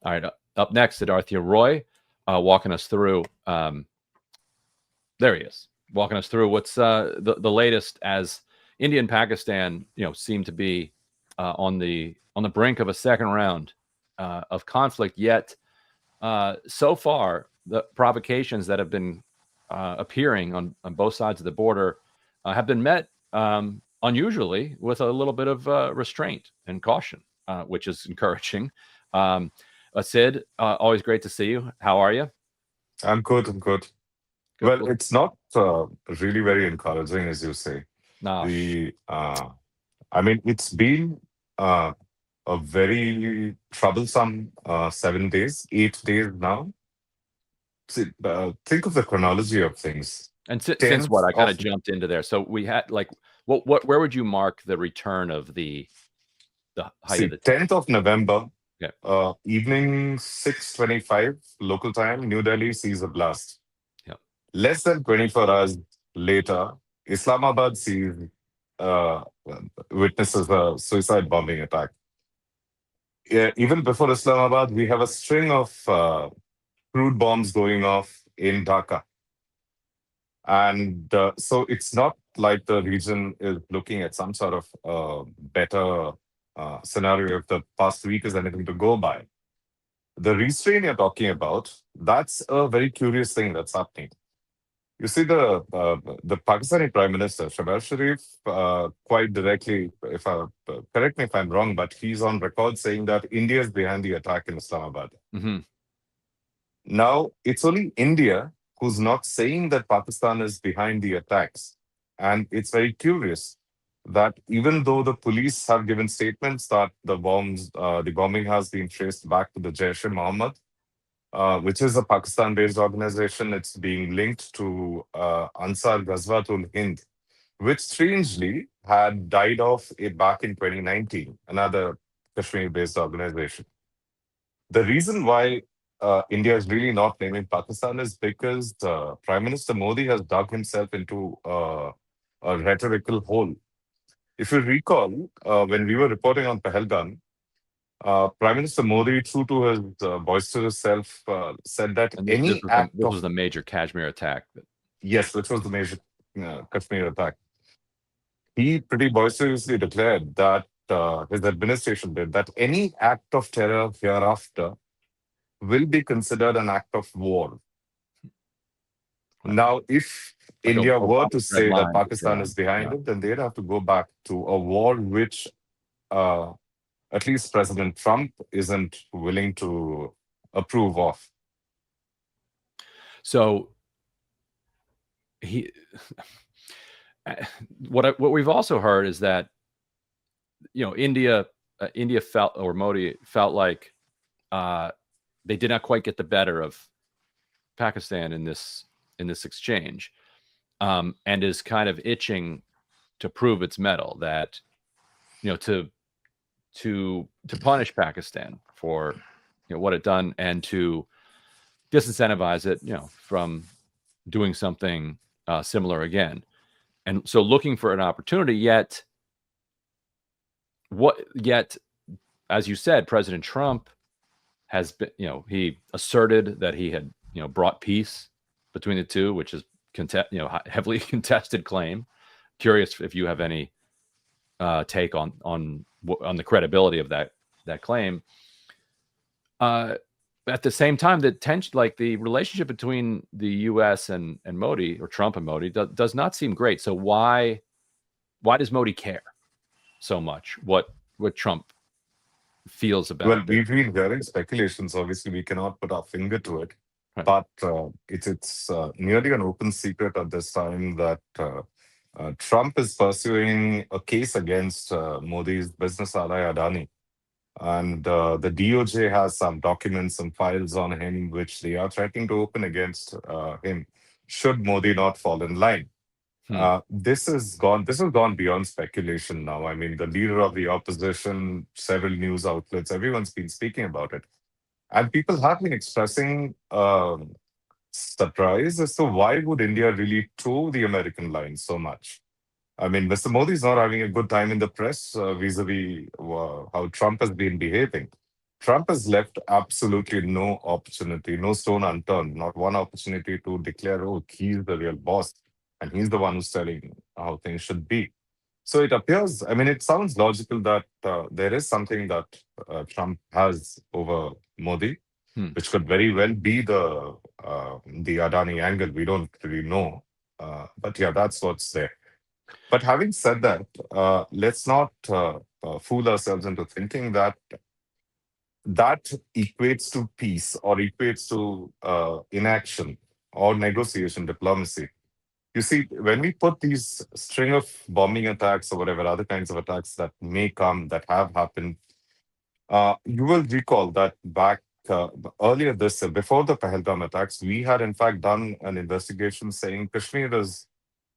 All right. Up next, Siddharthya Roy, walking us through. There he is, walking us through what's the latest as India and Pakistan, seem to be on the brink of a second round of conflict. Yet, so far, the provocations that have been appearing on both sides of the border have been met unusually with a little bit of restraint and caution, which is encouraging. Sid, always great to see you. How are you? I'm good. I'm good. Good. Well, it's not really very encouraging, as you say. No, The I mean, it's been a very troublesome 7 days, 8 days now. See, think of the chronology of things. and since what 10th I kind of of jumped into there, so we had like where would you mark the return of the height of see, the 10th of November, yeah. evening 6:25 local time, New Delhi sees a blast. Yeah. Less than 24 hours later, Islamabad sees uh, witnesses a suicide bombing attack. Yeah, even before Islamabad, we have a string of crude bombs going off in Dhaka. And so it's not like the region is looking at some sort of better scenario if the past week is anything to go by. The restraint you're talking about, that's a very curious thing that's happening. You see, the Pakistani Prime Minister Shehbaz Sharif quite directly, if I correct me if I'm wrong, but he's on record saying that India is behind the attack in Islamabad. Mm-hmm. Now it's only India who's not saying that Pakistan is behind the attacks, and it's very curious that even though the police have given statements that the bombing has been traced back to the Jaish-e-Mohammed, which is a Pakistan-based organization. It's being linked to Ansar Ghazwatul Hind, which strangely had died off back in 2019, another Kashmir-based organization. The reason why India is really not naming Pakistan is because Prime Minister Modi has dug himself into a rhetorical hole. If you recall, when we were reporting on Pahalgam, Prime Minister Modi, true to his boisterous self, said that And any act this was of the major Kashmir attack. yes, which was the major Kashmir attack, he pretty boisterously declared that his administration did that any act of terror hereafter will be considered an act of war. Now, if Like India were to Obama's red say that line was Pakistan drawn. is behind Yeah. it, then they'd have to go back to a war which uh, at least President Trump isn't willing to approve of. So he, what we've also heard is that India felt, or Modi felt like they did not quite get the better of Pakistan in this exchange, and is kind of itching to prove its mettle. That to punish Pakistan for what it done, and to disincentivize it from doing something similar again. And so looking for an opportunity. Yet as you said, President Trump has been, he asserted that he had brought peace between the two, which is heavily contested claim. Curious if you have any take on the credibility of that claim. At the same time, the tension, like the relationship between the U.S. and Modi, or Trump and Modi, does not seem great. So why does Modi care so much what Trump feels about Well, this? we've been hearing speculations. Obviously, we cannot put our finger to it, Right. but it's nearly an open secret at this time that Trump is pursuing a case against Modi's business ally Adani. And the DOJ has some documents and files on him, which they are threatening to open against him, should Modi not fall in line. This has gone beyond speculation now. I mean, the leader of the opposition, several news outlets, everyone's been speaking about it. And people have been expressing surprise as to why would India really toe the American line so much. I mean, Mr. Modi is not having a good time in the press vis-a-vis how Trump has been behaving. Trump has left absolutely no opportunity, no stone unturned, not one opportunity to declare, oh, he's the real boss and he's the one who's telling how things should be. So it appears, I mean, it sounds logical that there is something that Trump has over Modi, Hmm. which could very well be the Adani angle. We don't really know. But yeah, that's what's there. But having said that, let's not fool ourselves into thinking that that equates to peace or equates to inaction or negotiation diplomacy. You see, when we put these string of bombing attacks or whatever other kinds of attacks that may come, that have happened, you will recall that back earlier this year, before the Pahalgam attacks, we had in fact done an investigation saying Kashmir is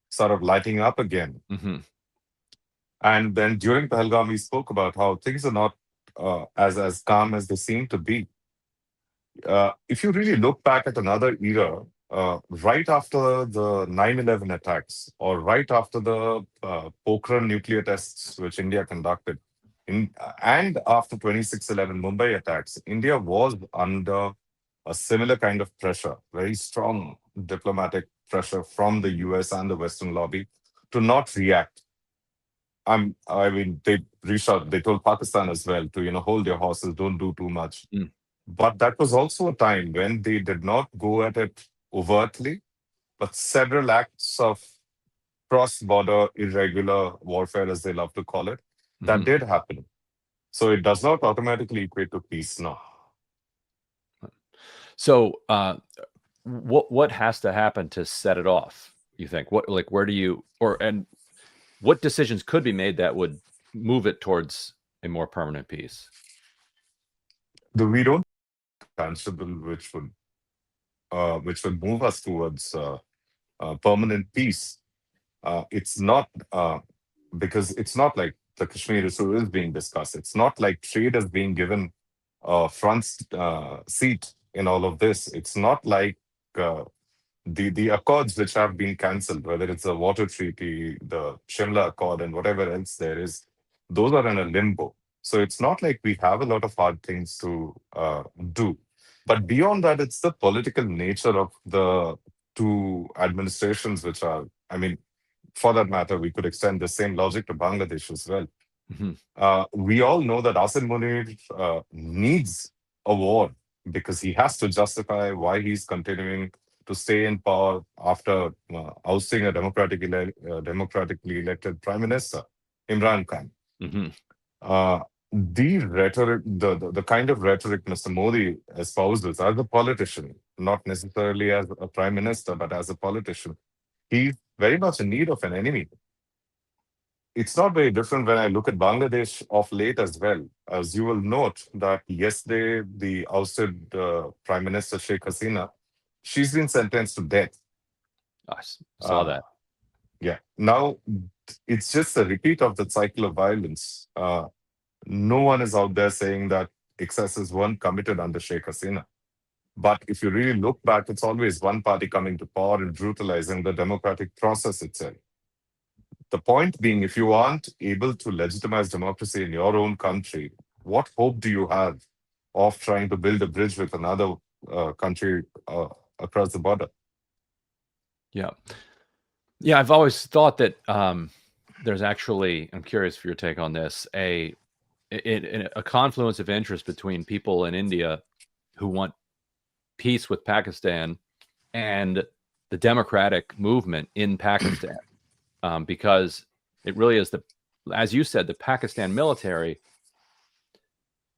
sort of lighting up again. Mm-hmm. And then during Pahalgam, we spoke about how things are not as calm as they seem to be. If you really look back at another era, right after the 9/11 attacks, or right after the Pokhran nuclear tests which India conducted, and after 26/11 Mumbai attacks, India was under a similar kind of pressure, very strong diplomatic pressure from the US and the Western lobby to not react. I mean, they reached out, they told Pakistan as well to, hold your horses, don't do too much. Mm. But that was also a time when they did not go at it overtly, but several acts of cross-border irregular warfare, as they love to call it, that Mm-hmm. did happen. So it does not automatically equate to peace, no. So, what has to happen to set it off? You think where do you and what decisions could be made that would move it towards a more permanent peace? We don't tangible which would move us towards permanent peace. It's not because it's not like the Kashmir issue is being discussed. It's not like trade is being given a front seat in all of this. It's not like the accords which have been cancelled, whether it's the water treaty, the Shimla Accord, and whatever else there is, those are in a limbo. So it's not like we have a lot of hard things to do. But beyond that, it's the political nature of the two administrations, which are, I mean, for that matter, we could extend the same logic to Bangladesh as well. Mm-hmm. We all know that Asim Munir needs a war because he has to justify why he's continuing to stay in power after ousting a democratically elected prime minister, Imran Khan. Mm-hmm. The rhetoric, the kind of rhetoric Mr. Modi espouses as a politician, not necessarily as a prime minister, but as a politician, he's very much in need of an enemy. It's not very different when I look at Bangladesh of late as well. As you will note that yesterday, the ousted Prime Minister Sheikh Hasina, she's been sentenced to death. I saw that. Yeah. Now, it's just a repeat of the cycle of violence. No one is out there saying that excesses weren't committed under Sheikh Hasina. But if you really look back, it's always one party coming to power and brutalizing the democratic process itself. The point being, if you aren't able to legitimize democracy in your own country, what hope do you have of trying to build a bridge with another country across the border? Yeah. Yeah, I've always thought that there's actually, I'm curious for your take on this, a confluence of interest between people in India who want peace with Pakistan and the democratic movement in Pakistan, because it really is as you said, the Pakistan military,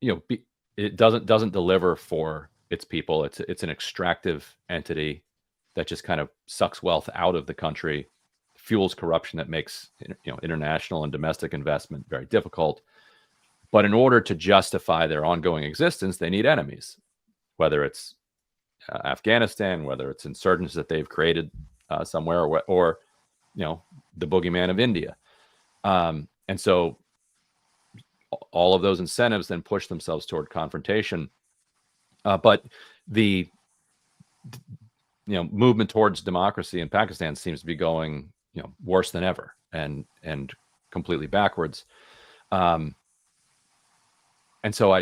it doesn't deliver for its people. It's an extractive entity that just kind of sucks wealth out of the country, fuels corruption that makes international and domestic investment very difficult. But in order to justify their ongoing existence, they need enemies, whether it's Afghanistan, whether it's insurgents that they've created somewhere, or the boogeyman of India. And so all of those incentives then push themselves toward confrontation. But the movement towards democracy in Pakistan seems to be going worse than ever and completely backwards. and so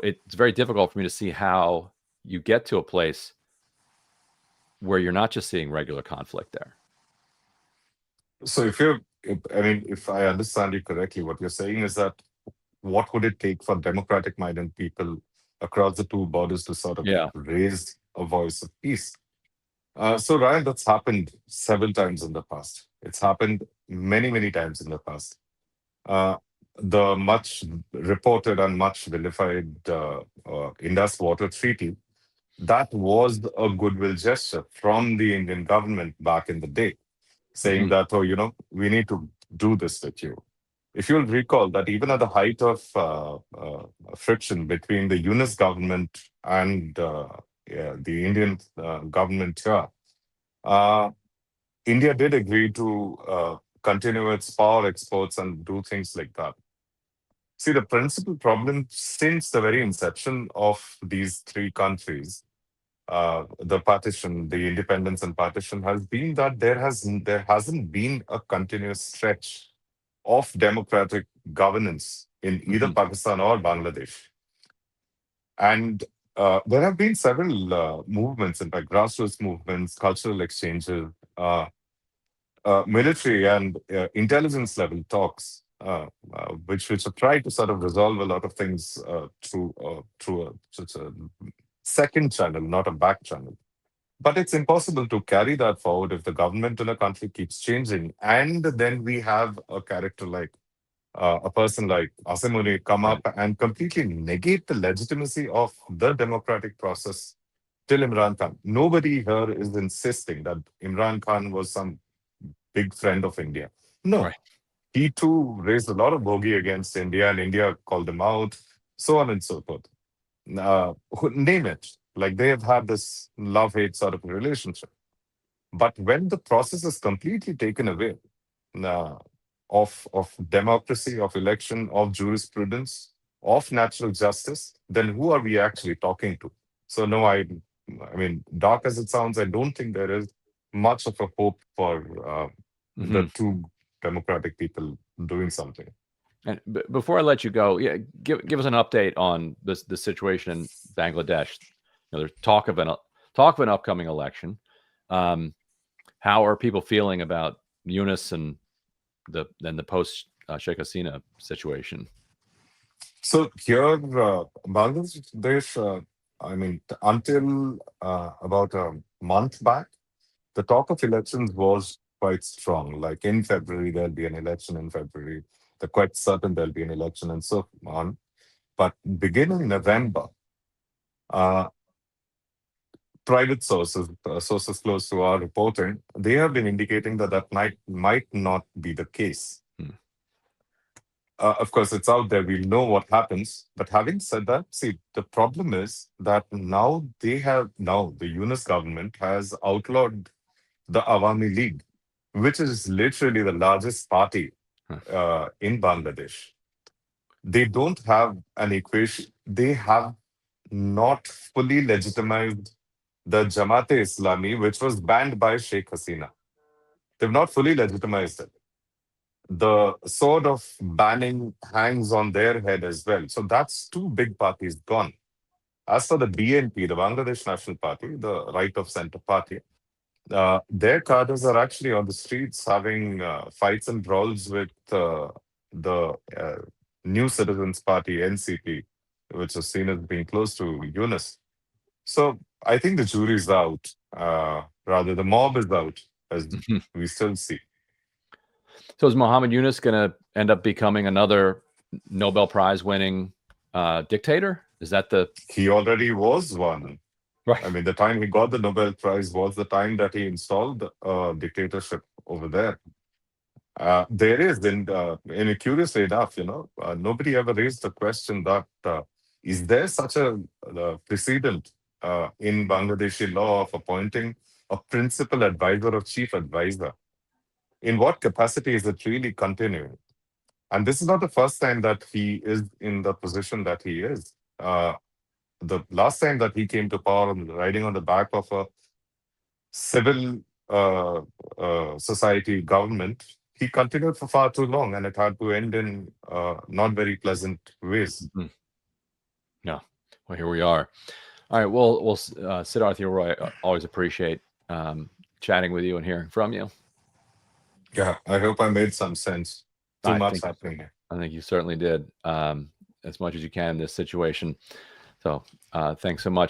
it's very difficult for me to see how you get to a place where you're not just seeing regular conflict there. So I mean, if I understand you correctly, what you're saying is that what would it take for democratic minded people across the two borders to sort of Yeah. raise a voice of peace? So, Ryan, that's happened several times in the past. It's happened many, many times in the past. Uh, the much reported and much vilified Indus Water Treaty, that was a goodwill gesture from the Indian government back in the day, saying Hmm. that, oh, we need to do this with you. If you'll recall that even at the height of friction between the Yunus government and yeah, the Indian government here, uh, India did agree to continue its power exports and do things like that. See, the principal problem since the very inception of these three countries, the partition, the independence and partition, has been that there hasn't been a continuous stretch of democratic governance in either Hmm. Pakistan or Bangladesh. And there have been several movements, in fact, grassroots movements, cultural exchanges, military and intelligence level talks, which have tried to sort of resolve a lot of things through such a second channel, not a back channel. But it's impossible to carry that forward if the government in a country keeps changing, and then we have a character like a person like Asimuni come Right. up and completely negate the legitimacy of the democratic process till Imran Khan. Nobody here is insisting that Imran Khan was some big friend of India. No, Right. he too raised a lot of bogey against India, and India called him out, so on and so forth. Name it. Like they have had this love hate sort of relationship. But when the process is completely taken away uh, of democracy, of election, of jurisprudence, of natural justice, then who are we actually talking to? So no, I mean, dark as it sounds, I don't think there is much of a hope for the Hmm. two democratic people doing something. And before I let you go, yeah, give us an update on the situation in Bangladesh. There's talk of an upcoming election. Um, how are people feeling about Yunus and the post Sheikh Hasina situation? So here, Bangladesh, I mean, until about a month back, the talk of elections was quite strong. Like in February, there'll be an election in February. They're quite certain there'll be an election and so on. But beginning in November, uh, private sources, sources close to our reporting, they have been indicating that might not be the case. Hmm. Of course, it's out there. We'll know what happens. But having said that, see, the problem is that now the Yunus government has outlawed the Awami League, which is literally the largest party Huh. in Bangladesh. They don't have an equation. They have not fully legitimized the Jamaat-e Islami, which was banned by Sheikh Hasina. They've not fully legitimized it. The sword of banning hangs on their head as well. So that's two big parties gone. As for the BNP, the Bangladesh National Party, the right of center party, their cadres are actually on the streets having fights and brawls with the New Citizens Party, NCP, which is seen as being close to Yunus. So I think the jury's out. Rather, the mob is out, as Mhm. we still see. So is Muhammad Yunus going to end up becoming another Nobel Prize winning dictator? Is that the He already was one. I right? mean, the time he got the Nobel Prize was the time that he installed a dictatorship over there. There is, and curiously enough, nobody ever raised the question that is there such a precedent in Bangladeshi law of appointing a principal advisor or chief advisor? In what capacity is it really continuing? And this is not the first time that he is in the position that he is. The last time that he came to power riding on the back of a civil society government, he continued for far too long, and it had to end in not very pleasant ways. Mhm. No. Well, here we are. All right. Well, Siddharthya Roy, always appreciate chatting with you and hearing from you. Yeah, I hope I made some sense. Too much happening here. I think you certainly did, as much as you can in this situation. So thanks so much.